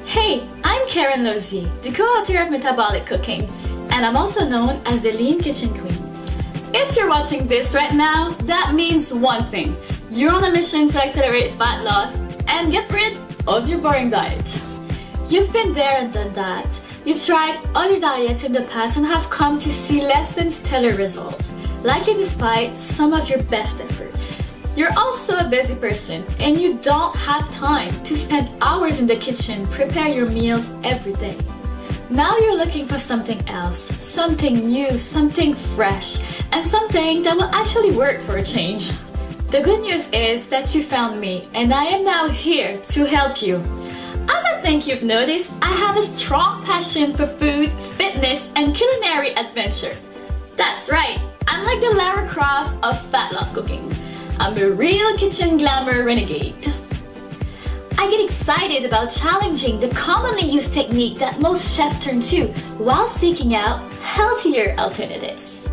Hey, I'm Karen Lozier, the co-author of Metabolic Cooking, and I'm also known as the Lean Kitchen Queen. If you're watching this right now, that means one thing. You're on a mission to accelerate fat loss and get rid of your boring diet. You've been there and done that. You've tried other diets in the past and have come to see less than stellar results, likely despite some of your best efforts. You're also a busy person and you don't have time to spend hours in the kitchen prepare your meals every day. Now you're looking for something else, something new, something fresh, and something that will actually work for a change. The good news is that you found me and I am now here to help you. As I think you've noticed, I have a strong passion for food, fitness, and culinary adventure. That's right, I'm like the Lara Croft of fat loss cooking. I'm a real kitchen glamour renegade. I get excited about challenging the commonly used technique that most chefs turn to while seeking out healthier alternatives.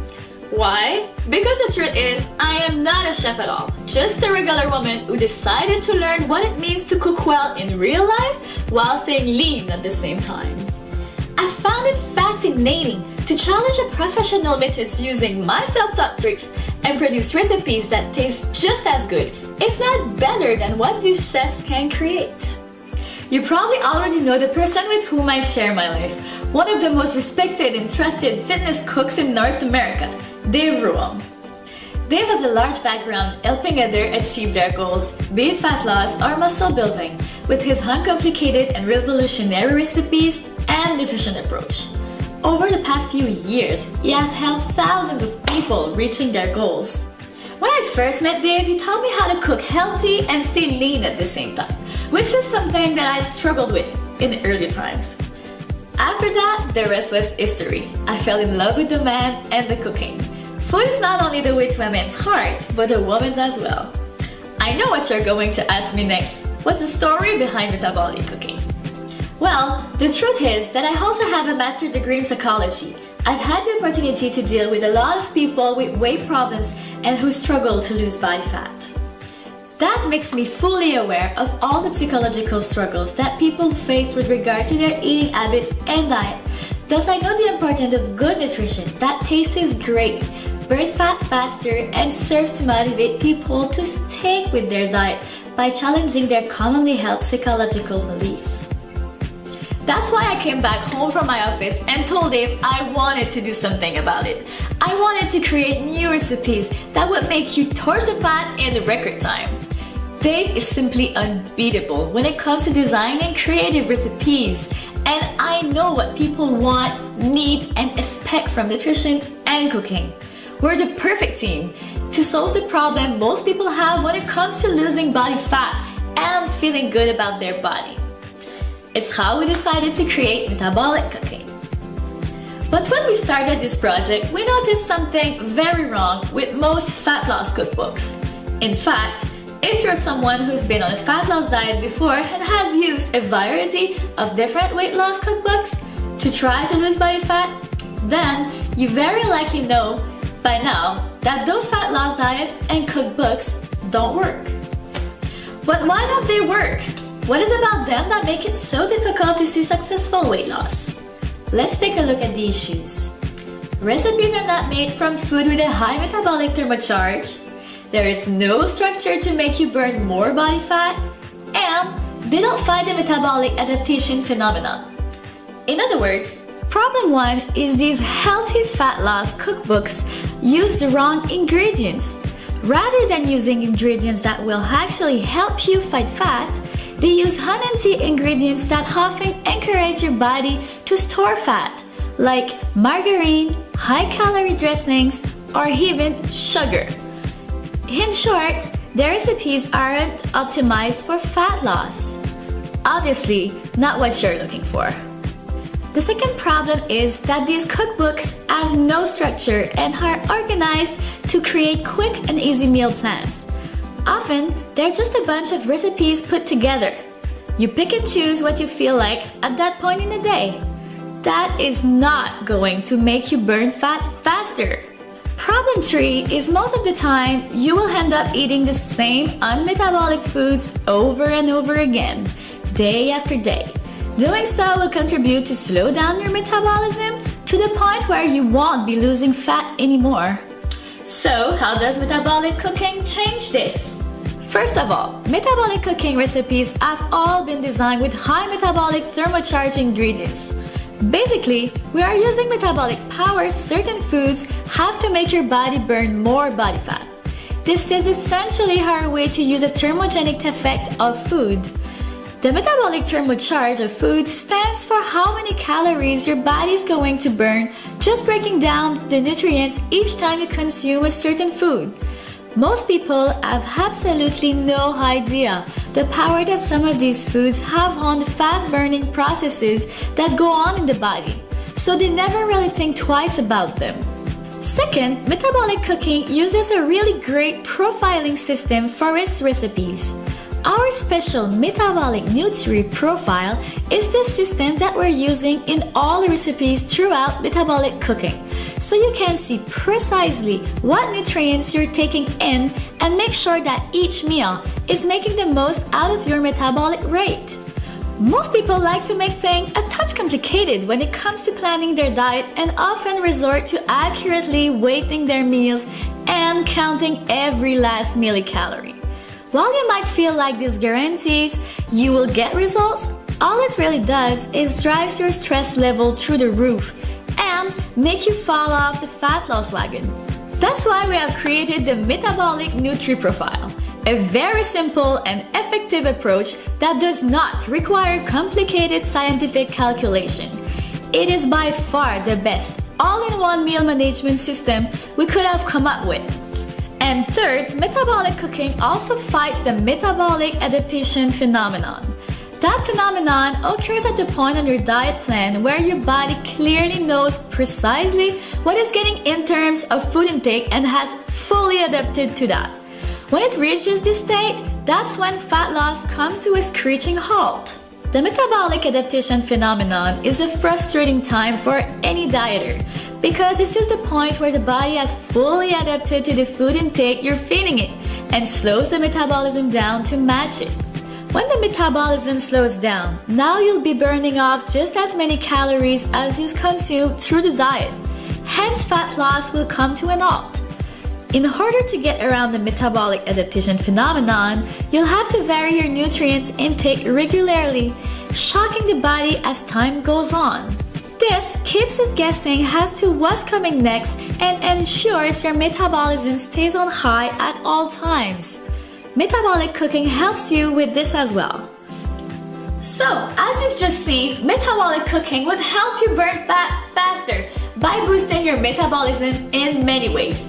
Why? Because the truth is, I am not a chef at all, just a regular woman who decided to learn what it means to cook well in real life while staying lean at the same time. I found it fascinating to challenge the professional methods using my self-taught tricks and produce recipes that taste just as good, if not better than what these chefs can create. You probably already know the person with whom I share my life, one of the most respected and trusted fitness cooks in North America, Dave Ruam. Dave has a large background helping others achieve their goals, be it fat loss or muscle building, with his uncomplicated and revolutionary recipes and nutrition approach. Over the past few years, he has helped thousands of people reaching their goals. When I first met Dave, he taught me how to cook healthy and stay lean at the same time, which is something that I struggled with in the early times. After that, the rest was history. I fell in love with the man and the cooking. Food is not only the way to a man's heart, but a woman's as well. I know what you're going to ask me next. What's the story behind metabolic cooking? Well, the truth is that I also have a master's degree in psychology. I've had the opportunity to deal with a lot of people with weight problems and who struggle to lose body fat. That makes me fully aware of all the psychological struggles that people face with regard to their eating habits and diet. Thus, I know the importance of good nutrition that tastes great, burn fat faster, and serves to motivate people to stick with their diet by challenging their commonly held psychological beliefs. That's why I came back home from my office and told Dave I wanted to do something about it. I wanted to create new recipes that would make you torch the pot in record time. Dave is simply unbeatable when it comes to designing creative recipes, and I know what people want, need, and expect from nutrition and cooking. We're the perfect team to solve the problem most people have when it comes to losing body fat and feeling good about their body. It's how we decided to create metabolic cooking. But when we started this project, we noticed something very wrong with most fat loss cookbooks. In fact, if you're someone who's been on a fat loss diet before and has used a variety of different weight loss cookbooks to try to lose body fat, then you very likely know by now that those fat loss diets and cookbooks don't work. But why don't they work? What is about them that make it so difficult to see successful weight loss? Let's take a look at the issues. Recipes are not made from food with a high metabolic thermocharge. There is no structure to make you burn more body fat, and they don't fight the metabolic adaptation phenomenon. In other words, problem one is these healthy fat loss cookbooks use the wrong ingredients. Rather than using ingredients that will actually help you fight fat, they use unhealthy ingredients that often encourage your body to store fat, like margarine, high-calorie dressings, or even sugar. In short, their recipes aren't optimized for fat loss. Obviously, not what you're looking for. The second problem is that these cookbooks have no structure and are organized to create quick and easy meal plans. Often, they're just a bunch of recipes put together. You pick and choose what you feel like at that point in the day. That is not going to make you burn fat faster. Problem 3 is most of the time you will end up eating the same unmetabolic foods over and over again, day after day. Doing so will contribute to slow down your metabolism to the point where you won't be losing fat anymore. So, how does metabolic cooking change this? First of all, metabolic cooking recipes have all been designed with high metabolic thermocharged ingredients. Basically, we are using metabolic power certain foods have to make your body burn more body fat. This is essentially our way to use the thermogenic effect of food. The metabolic thermocharge of food stands for how many calories your body is going to burn just breaking down the nutrients each time you consume a certain food. Most people have absolutely no idea the power that some of these foods have on the fat-burning processes that go on in the body, so they never really think twice about them. Second, metabolic cooking uses a really great profiling system for its recipes. Our special metabolic nutri profile is the system that we're using in all the recipes throughout metabolic cooking, so you can see precisely what nutrients you're taking in and make sure that each meal is making the most out of your metabolic rate. Most people like to make things a touch complicated when it comes to planning their diet and often resort to accurately weighting their meals and counting every last millicalorie. While you might feel like this guarantees you will get results, all it really does is drives your stress level through the roof and make you fall off the fat loss wagon. That's why we have created the Metabolic Nutri Profile, a very simple and effective approach that does not require complicated scientific calculation. It is by far the best all-in-one meal management system we could have come up with. And third, metabolic cooking also fights the metabolic adaptation phenomenon. That phenomenon occurs at the point on your diet plan where your body clearly knows precisely what it's getting in terms of food intake and has fully adapted to that. When it reaches this state, that's when fat loss comes to a screeching halt. The metabolic adaptation phenomenon is a frustrating time for any dieter because this is the point where the body has fully adapted to the food intake you're feeding it and slows the metabolism down to match it. When the metabolism slows down, now you'll be burning off just as many calories as you consume through the diet. Hence, fat loss will come to an halt. In order to get around the metabolic adaptation phenomenon, you'll have to vary your nutrients intake regularly, shocking the body as time goes on. This keeps us guessing as to what's coming next and ensures your metabolism stays on high at all times. Metabolic cooking helps you with this as well. So, as you've just seen, metabolic cooking would help you burn fat faster by boosting your metabolism in many ways.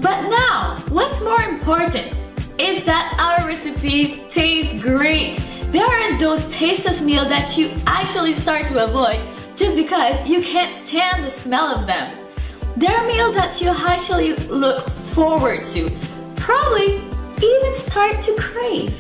But now, what's more important is that our recipes taste great. They aren't those tasteless meals that you actually start to avoid just because you can't stand the smell of them. They're meals that you actually look forward to, probably even start to crave.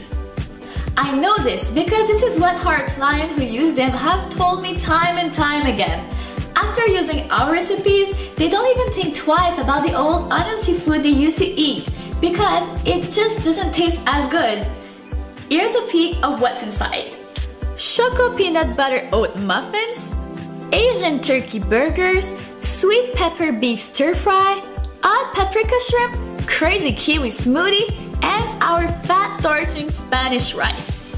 I know this because this is what our clients who use them have told me time and time again. After using our recipes, they don't even think twice about the old unhealthy food they used to eat because it just doesn't taste as good. Here's a peek of what's inside. Choco peanut butter oat muffins, Asian turkey burgers, sweet pepper beef stir fry, hot paprika shrimp, crazy kiwi smoothie, and our fat torching Spanish rice.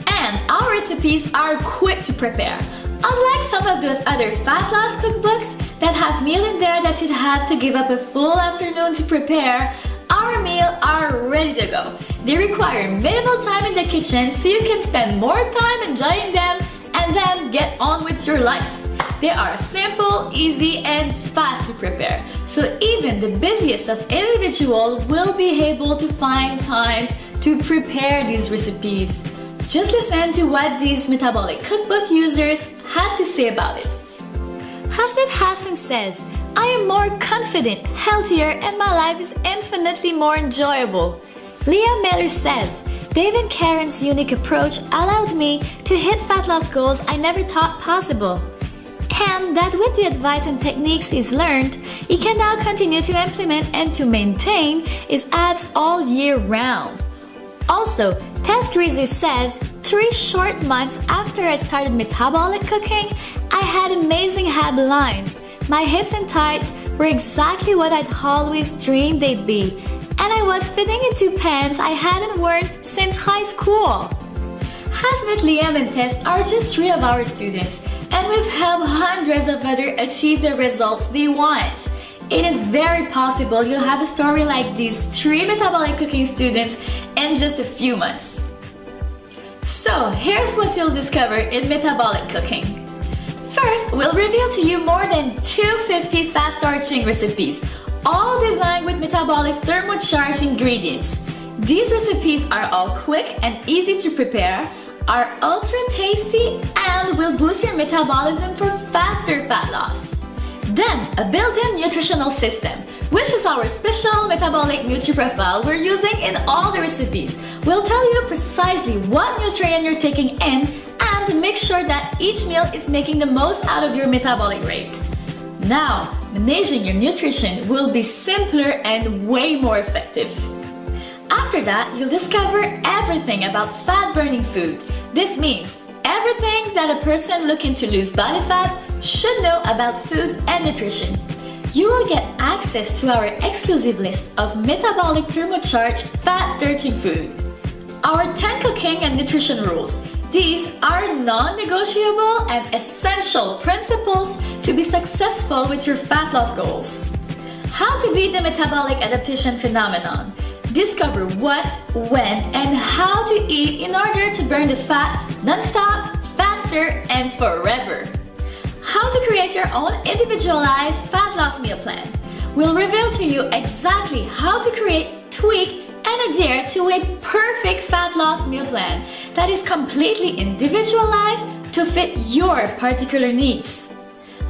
And our recipes are quick to prepare. Unlike some of those other fat loss cookbooks that have meals in there that you'd have to give up a full afternoon to prepare, our meals are ready to go. They require minimal time in the kitchen so you can spend more time enjoying them and then get on with your life. They are simple, easy, and fast to prepare, so even the busiest of individuals will be able to find times to prepare these recipes. Just listen to what these metabolic cookbook users had to say about it. Hasnat Hassan says, I am more confident, healthier, and my life is infinitely more enjoyable. Leah Miller says, Dave and Karen's unique approach allowed me to hit fat loss goals I never thought possible. and that with the advice and techniques he's learned, he can now continue to implement and to maintain his abs all year round. Also, Test Rizzi says, 3 short months after I started metabolic cooking, I had amazing ab lines. My hips and thighs were exactly what I'd always dreamed they'd be, and I was fitting into pants I hadn't worn since high school. Hasn't, Liam and Tess are just 3 of our students, and we've helped hundreds of others achieve the results they want. It is very possible you'll have a story like these 3 metabolic cooking students in just a few months. So here's what you'll discover in metabolic cooking. First, we'll reveal to you more than 250 fat torching recipes, all designed with metabolic thermocharged ingredients. These recipes are all quick and easy to prepare, are ultra tasty, and will boost your metabolism for faster fat loss. Then, a built-in nutritional system, which is our special metabolic nutri-profile we're using in all the recipes. We'll tell you precisely what nutrient you're taking in and make sure that each meal is making the most out of your metabolic rate. Now, managing your nutrition will be simpler and way more effective. After that, you'll discover everything about fat-burning food. This means everything that a person looking to lose body fat should know about food and nutrition. You will get access to our exclusive list of metabolic thermocharged fat-torching food. Our 10 cooking and nutrition rules. These are non-negotiable and essential principles to be successful with your fat loss goals. How to beat the metabolic adaptation phenomenon. Discover what, when, and how to eat in order to burn the fat non-stop, faster, and forever. How to create your own individualized fat loss meal plan. We'll reveal to you exactly how to create, tweak, and adhere to a perfect fat loss meal plan that is completely individualized to fit your particular needs.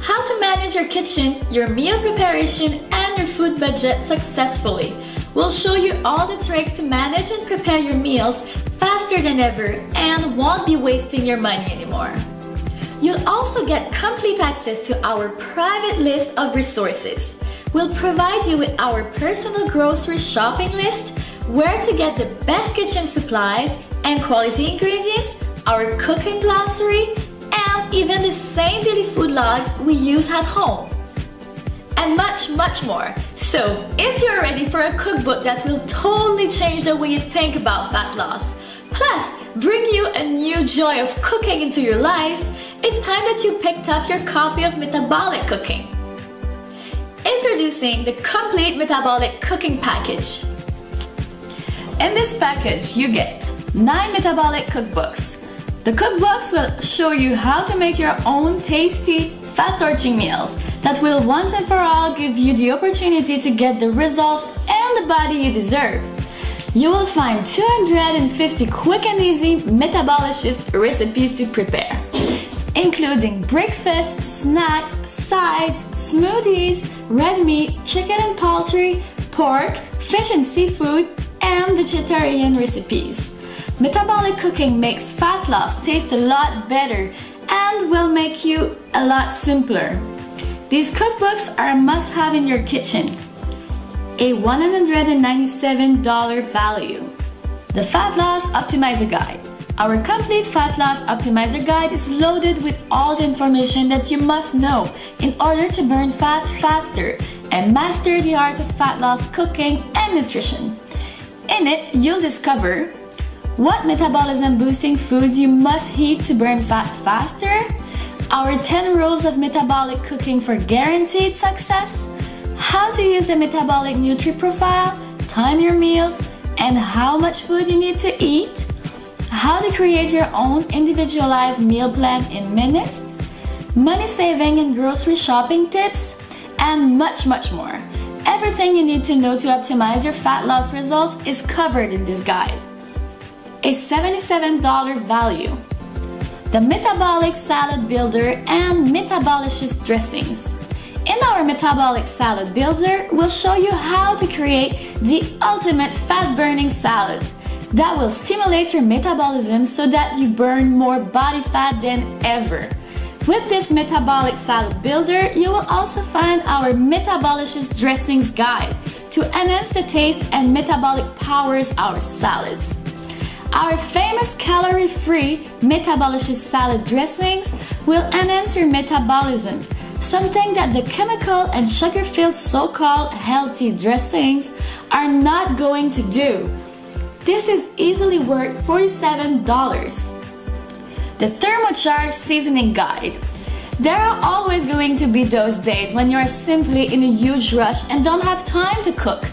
How to manage your kitchen, your meal preparation, and your food budget successfully. We'll show you all the tricks to manage and prepare your meals faster than ever and won't be wasting your money anymore. You'll also get complete access to our private list of resources. We'll provide you with our personal grocery shopping list, where to get the best kitchen supplies and quality ingredients, our cooking glossary, and even the same daily food logs we use at home. And much, much more. So, if you're ready for a cookbook that will totally change the way you think about fat loss, plus bring you a new joy of cooking into your life, it's time that you picked up your copy of Metabolic Cooking. Introducing the complete metabolic cooking package. In this package, you get 9 metabolic cookbooks. The cookbooks will show you how to make your own tasty, fat-torching meals that will once and for all give you the opportunity to get the results and the body you deserve. You will find 250 quick and easy metabolicious recipes to prepare, including breakfast, snacks, sides, smoothies, red meat, chicken and poultry, pork, fish and seafood, and vegetarian recipes. Metabolic cooking makes fat loss taste a lot better and will make you a lot simpler. These cookbooks are a must-have in your kitchen. A $197 value. The Fat Loss Optimizer Guide. Our complete Fat Loss Optimizer Guide is loaded with all the information that you must know in order to burn fat faster and master the art of fat loss cooking and nutrition. In it, you'll discover what metabolism boosting foods you must eat to burn fat faster, our 10 rules of metabolic cooking for guaranteed success, how to use the metabolic nutri-profile, time your meals, and how much food you need to eat, how to create your own individualized meal plan in minutes, money saving and grocery shopping tips, and much, much more. Everything you need to know to optimize your fat loss results is covered in this guide. A $77 value. The Metabolic Salad Builder and Metabolicious Dressings. In our Metabolic Salad Builder, we'll show you how to create the ultimate fat-burning salads that will stimulate your metabolism so that you burn more body fat than ever. With this metabolic salad builder, you will also find our Metabolicious Dressings Guide to enhance the taste and metabolic powers our salads. Our famous calorie-free Metabolicious salad dressings will enhance your metabolism, something that the chemical and sugar-filled so-called healthy dressings are not going to do. This is easily worth $47. The Thermocharged Seasoning Guide. There are always going to be those days when you are simply in a huge rush and don't have time to cook.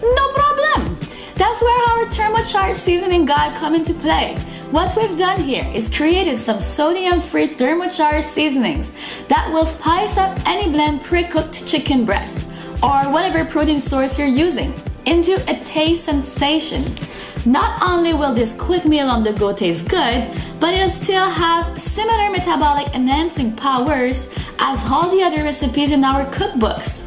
No problem! That's where our Thermocharged Seasoning Guide comes into play. What we've done here is created some sodium-free thermocharged seasonings that will spice up any blend pre-cooked chicken breast or whatever protein source you're using into a taste sensation. Not only will this quick meal on the go taste good, but it'll still have similar metabolic enhancing powers as all the other recipes in our cookbooks.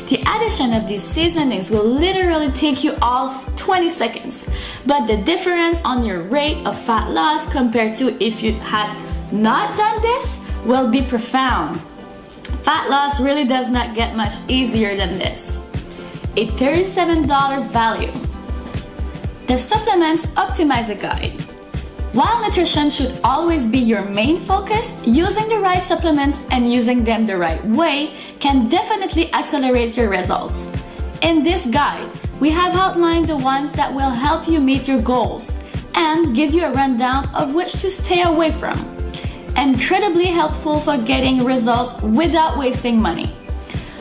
The addition of these seasonings will literally take you all 20 seconds, but the difference on your rate of fat loss compared to if you had not done this will be profound. Fat loss really does not get much easier than this. A $37 value. The Supplements Optimizer Guide. While nutrition should always be your main focus, using the right supplements and using them the right way can definitely accelerate your results. In this guide, we have outlined the ones that will help you meet your goals and give you a rundown of which to stay away from. Incredibly helpful for getting results without wasting money.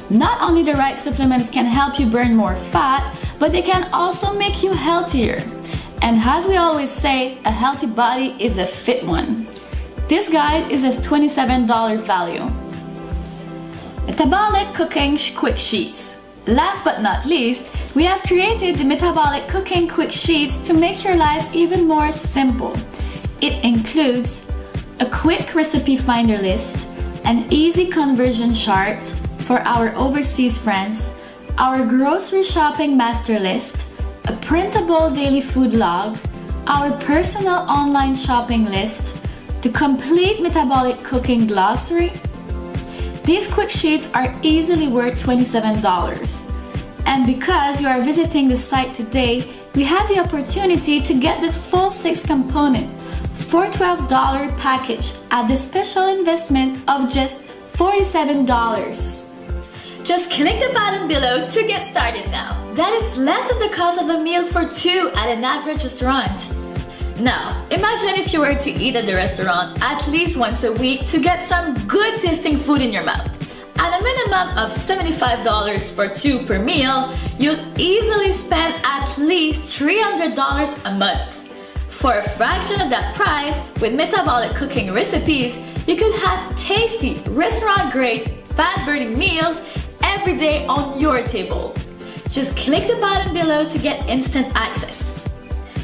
Not only the right supplements can help you burn more fat, but they can also make you healthier. And as we always say, a healthy body is a fit one. This guide is a $27 value. Metabolic Cooking Quick Sheets. Last but not least, we have created the Metabolic Cooking Quick Sheets to make your life even more simple. It includes a quick recipe finder list, an easy conversion chart for our overseas friends, our grocery shopping master list, a printable daily food log, our personal online shopping list, the complete metabolic cooking glossary. These quick sheets are easily worth $27. And because you are visiting the site today, we have the opportunity to get the full 6-component $412 package at the special investment of just $47. Just click the button below to get started now. That is less than the cost of a meal for two at an average restaurant. Now, imagine if you were to eat at the restaurant at least once a week to get some good tasting food in your mouth. At a minimum of $75 for two per meal, you'll easily spend at least $300 a month. For a fraction of that price, with metabolic cooking recipes, you could have tasty, restaurant-grade, fat-burning meals every day on your table. Just click the button below to get instant access.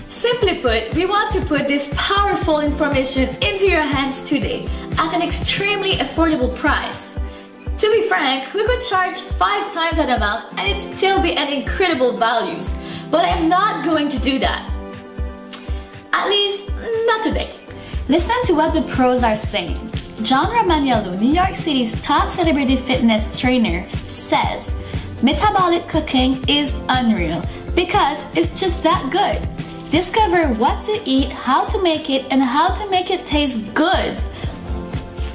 Simply put, we want to put this powerful information into your hands today at an extremely affordable price. To be frank, we could charge 5 times that amount and it'd still be an incredible values, but I'm not going to do that. At least, not today. Listen to what the pros are saying. John Romaniello, New York City's top celebrity fitness trainer, says, metabolic cooking is unreal because it's just that good. Discover what to eat, how to make it, and how to make it taste good.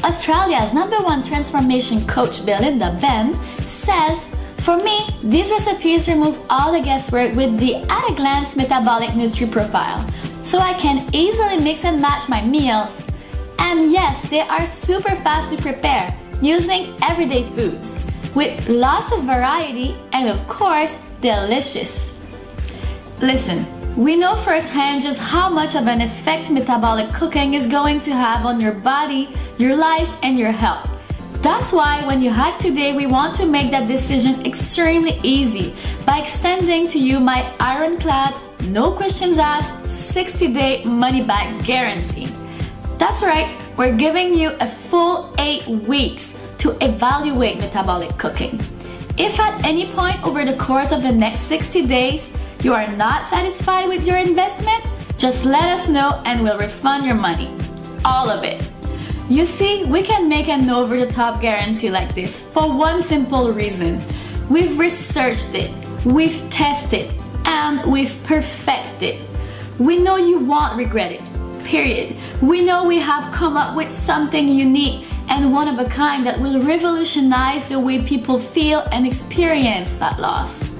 Australia's #1 transformation coach, Belinda Ben, says, for me, these recipes remove all the guesswork with the at-a-glance metabolic nutri-profile, so I can easily mix and match my meals. And yes, they are super fast to prepare using everyday foods with lots of variety and of course, delicious. Listen, we know firsthand just how much of an effect metabolic cooking is going to have on your body, your life, and your health. That's why when you hack today, we want to make that decision extremely easy by extending to you my ironclad, no questions asked, 60-day money-back guarantee. That's right, we're giving you a full 8 weeks to evaluate metabolic cooking. If at any point over the course of the next 60 days, you are not satisfied with your investment, just let us know and we'll refund your money. All of it. You see, we can make an over-the-top guarantee like this for one simple reason. We've researched it, we've tested, and we've perfected. We know you won't regret it, period. We know we have come up with something unique and one of a kind that will revolutionize the way people feel and experience fat loss.